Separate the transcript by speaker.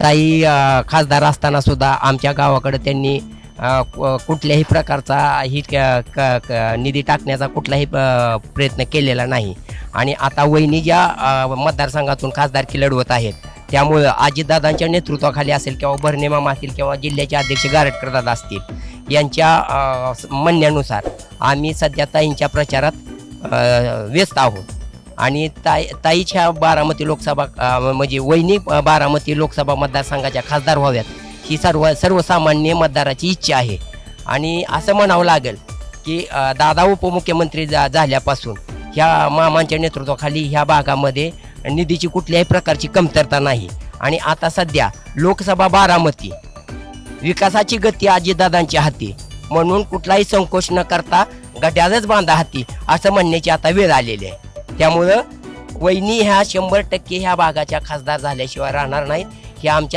Speaker 1: ताई खासदार असताना सुद्धा आमच्या गावाकडे त्यांनी कुठल्याही प्रकारचा निधी टाकण्याचा कुठलाही प्रयत्न केलेला नाही. आणि आता वहिनी ज्या मतदारसंघातून खासदारकी लढवत आहेत, त्यामुळं अजितदादांच्या नेतृत्वाखाली असेल किंवा भरणे मामा असतील किंवा जिल्ह्याचे अध्यक्ष गारटकर दादा असतील, यांच्या म्हणण्यानुसार आम्ही सध्या ताईंच्या प्रचारात व्यस्त आहोत. आणि ताईच्या बारामती लोकसभा म्हणजे वहिनी बारामती लोकसभा मतदारसंघाच्या खासदार व्हाव्यात ही सर्वसामान्य मतदाराची इच्छा आहे. आणि असं म्हणावं लागेल की दादा उपमुख्यमंत्री झाल्यापासून ह्या मामांच्या नेतृत्वाखाली ह्या भागामध्ये निधीची कुठल्याही प्रकारची कमतरता नाही. आणि आता सध्या लोकसभा बारामती विकासाची गती अजितदादांच्या हाती, म्हणून कुठलाही संकोच न करता गड्यालच बांधा हाती असं म्हणण्याची आता वेळ आलेली आहे. त्यामुळं वहिनी ह्या 100% ह्या भागाच्या खासदार झाल्याशिवाय राहणार नाहीत. हे आमच्या